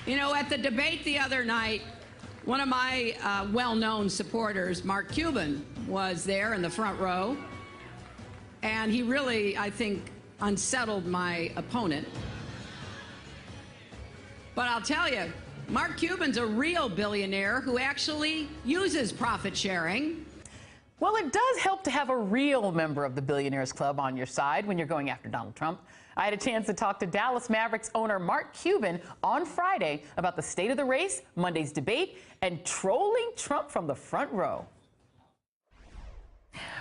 You know, at the debate the other night, one of my well-known supporters, Mark Cuban, was there in the front row, and he really, I think, unsettled my opponent. But I'll tell you, Mark Cuban's a real billionaire who actually uses profit sharing. Well, it does help to have a real member of the Billionaires Club on your side when you're going after Donald Trump. I had a chance to talk to Dallas Mavericks owner Mark Cuban on Friday about the state of the race, Monday's debate, and trolling Trump from the front row.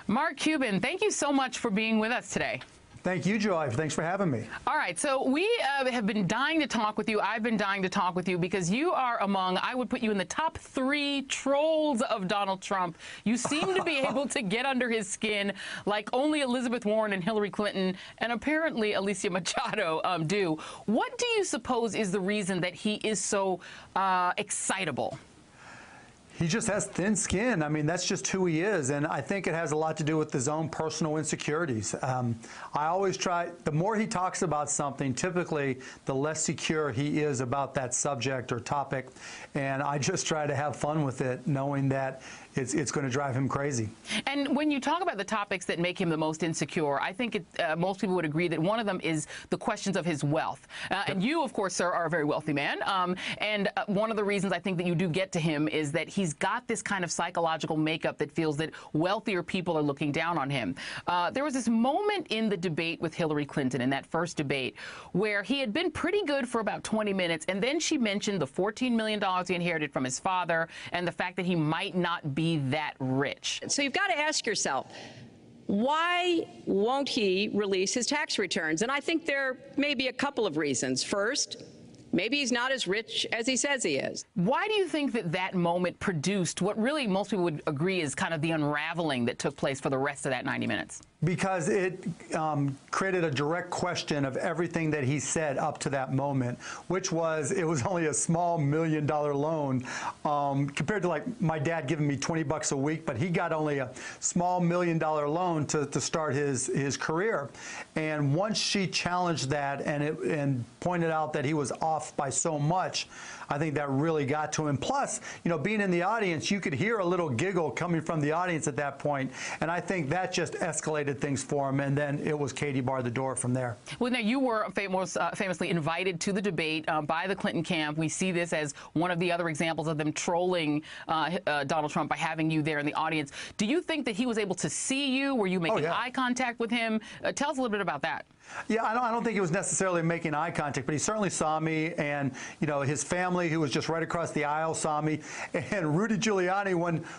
Mark Cuban, thank you so much for being with us today. Thank you, Joy. Thanks for having me. All right, so we have been dying to talk with you. I've been dying to talk with you because you are among, I would put you in the top 3 trolls of Donald Trump. You seem to be able to get under his skin like only Elizabeth Warren and Hillary Clinton and apparently Alicia Machado do. What do you suppose is the reason that he is so excitable? He just has thin skin. I mean, that's just who he is. And I think it has a lot to do with his own personal insecurities. I always try, the more he talks about something, typically the less secure he is about that subject or topic. And I just try to have fun with it, knowing that it's going to drive him crazy. And when you talk about the topics that make him the most insecure, I think most people would agree that one of them is the questions of his wealth. And you, of course, sir, are a very wealthy man. And one of the reasons I think that you do get to him is that he's got this kind of psychological makeup that feels that wealthier people are looking down on him. There was this moment in the debate with Hillary Clinton, in that first debate, where he had been pretty good for about 20 minutes, and then she mentioned the $14 million he inherited from his father and the fact that he might not be that rich. So you've got to ask yourself, why won't he release his tax returns? And I think there may be a couple of reasons. First, maybe he's not as rich as he says he is. Why do you think that that moment produced what really most people would agree is kind of the unraveling that took place for the rest of that 90 minutes? Because it created a direct question of everything that he said up to that moment, which was it was only a small $1 million loan compared to like my dad giving me $20 a week, but he got only a small $1 million loan to start his career. And once she challenged that and pointed out that he was off by so much, I think that really got to him. Plus, you know, being in the audience, you could hear a little giggle coming from the audience at that point, and I think that just escalated things for him, and then it was Katie barred the door from there. Well, now you were famously invited to the debate by the Clinton camp. We see this as one of the other examples of them trolling Donald Trump by having you there in the audience. Do you think that he was able to see you? Were you making eye contact with him? Tell us a little bit about that. Yeah, I don't think he was necessarily making eye contact, but he certainly saw me, and you know, his family, who was just right across the aisle, saw me. And Rudy Giuliani,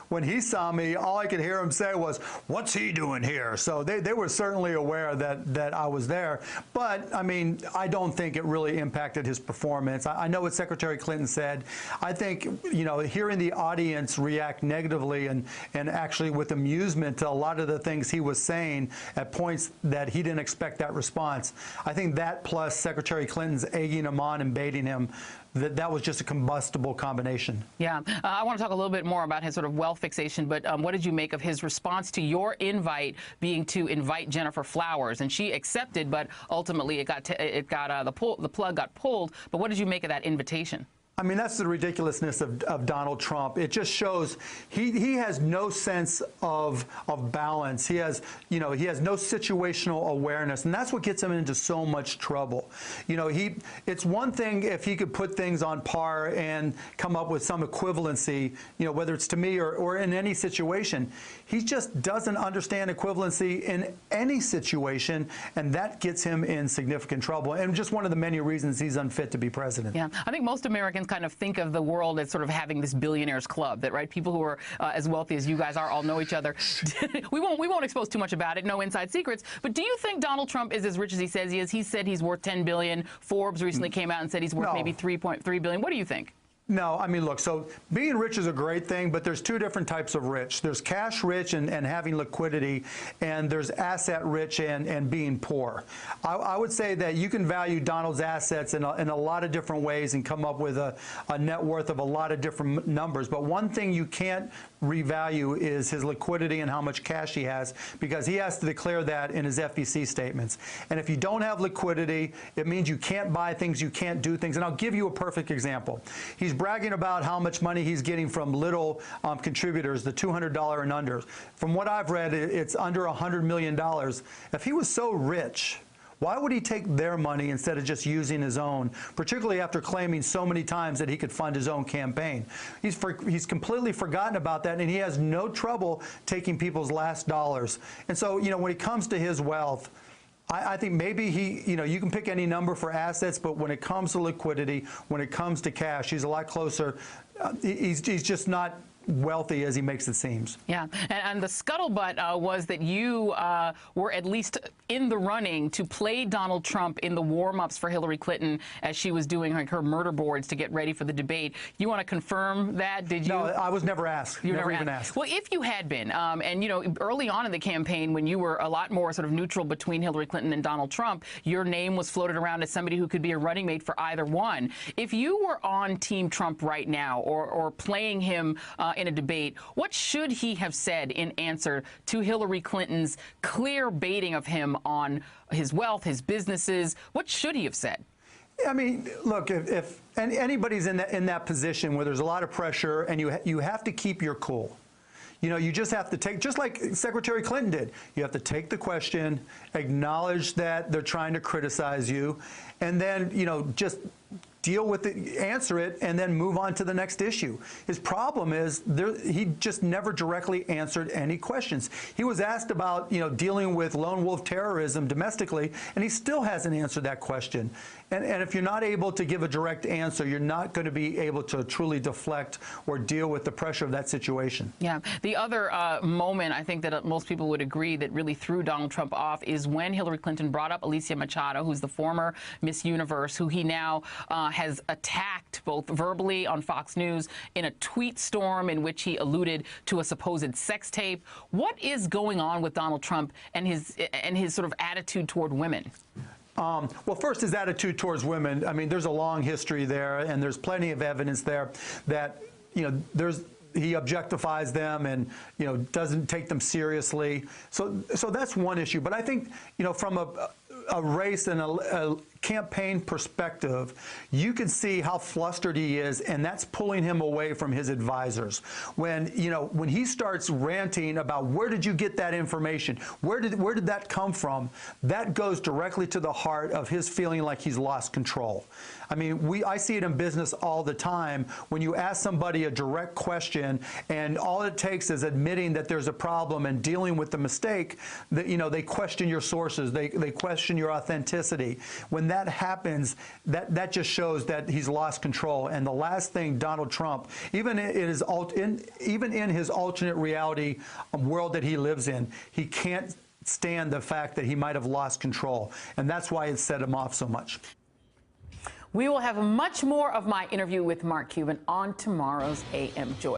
when he saw me, all I could hear him say was, "What's he doing here?" So they were certainly aware that I was there. But I mean, I don't think it really impacted his performance. I know what Secretary Clinton said. I think, you know, hearing the audience react negatively and actually with amusement to a lot of the things he was saying at points that he didn't expect that response. I think that plus Secretary Clinton's egging him on and baiting him, that was just a combustible combination. Yeah. I want to talk a little bit more about his sort of wealth fixation, but what did you make of his response to your invite being to invite Jennifer Flowers? And she accepted, but ultimately the plug got pulled. But what did you make of that invitation? I mean, that's the ridiculousness of Donald Trump. It just shows he has no sense of balance. He has, you know, he has no situational awareness, and that's what gets him into so much trouble. You know, it's one thing if he could put things on par and come up with some equivalency, you know, whether it's to me or in any situation. He just doesn't understand equivalency in any situation, and that gets him in significant trouble, and just one of the many reasons he's unfit to be president. Yeah, I think most Americans kind of think of the world as sort of having this billionaires club, that right, people who are as wealthy as you guys are all know each other. we won't expose too much about it, no inside secrets. But do you think Donald Trump is as rich as he says he is? He said he's worth $10 billion. Forbes recently came out and said he's worth maybe $3.3 billion. What do you think? No, I mean, look, so being rich is a great thing, but there's two different types of rich. There's cash rich and having liquidity, and there's asset rich and being poor. I would say that you can value Donald's assets in a lot of different ways and come up with a net worth of a lot of different numbers. But one thing you can't revalue is his liquidity and how much cash he has, because he has to declare that in his FEC statements. And if you don't have liquidity, it means you can't buy things, you can't do things. And I'll give you a perfect example. He's bragging about how much money he's getting from little contributors, the $200 and under. From what I've read, it's under $100 million. If he was so rich, why would he take their money instead of just using his own, particularly after claiming so many times that he could fund his own campaign? He's completely forgotten about that, and he has no trouble taking people's last dollars. And so, you know, when it comes to his wealth, I think maybe you can pick any number for assets, but when it comes to liquidity, when it comes to cash, he's a lot closer. He's just not wealthy as he makes it seems. Yeah, and the scuttlebutt was that you were at least in the running to play Donald Trump in the warm-ups for Hillary Clinton as she was doing like her murder boards to get ready for the debate. You want to confirm that? Did you? No, I was never asked. You never even asked. Well, if you had been, and you know, early on in the campaign when you were a lot more sort of neutral between Hillary Clinton and Donald Trump, your name was floated around as somebody who could be a running mate for either one. If you were on Team Trump right now, or playing him in a debate, what should he have said in answer to Hillary Clinton's clear baiting of him on his wealth, his businesses? What should he have said? I mean, look, if anybody's in that position where there's a lot of pressure and you have to keep your cool. You know, you just have to take, just like Secretary Clinton did, you have to take the question, acknowledge that they're trying to criticize you, and then, you know, just deal with it, answer it, and then move on to the next issue. His problem is he just never directly answered any questions. He was asked about, you know, dealing with lone wolf terrorism domestically, and he still hasn't answered that question. And if you're not able to give a direct answer, you're not going to be able to truly deflect or deal with the pressure of that situation. Yeah. The other moment I think that most people would agree that really threw Donald Trump off is when Hillary Clinton brought up Alicia Machado, who's the former Miss Universe, who he now has attacked both verbally on Fox News in a tweet storm in which he alluded to a supposed sex tape. What is going on with Donald Trump and his sort of attitude toward women? Well, first, his attitude towards women. I mean, there's a long history there, and there's plenty of evidence there that, you know, he objectifies them and, you know, doesn't take them seriously. So that's one issue. But I think, you know, from a race and a campaign perspective, you can see how flustered he is, and that's pulling him away from his advisors. When he starts ranting about where did you get that information, where did that come from, that goes directly to the heart of his feeling like he's lost control. I mean, I see it in business all the time. When you ask somebody a direct question and all it takes is admitting that there's a problem and dealing with the mistake, that, you know, they question your sources, they question your authenticity. When that happens, that just shows that he's lost control. And the last thing Donald Trump, even in his alternate reality world that he lives in, he can't stand the fact that he might have lost control. And that's why it set him off so much. We will have much more of my interview with Mark Cuban on tomorrow's AM Joy.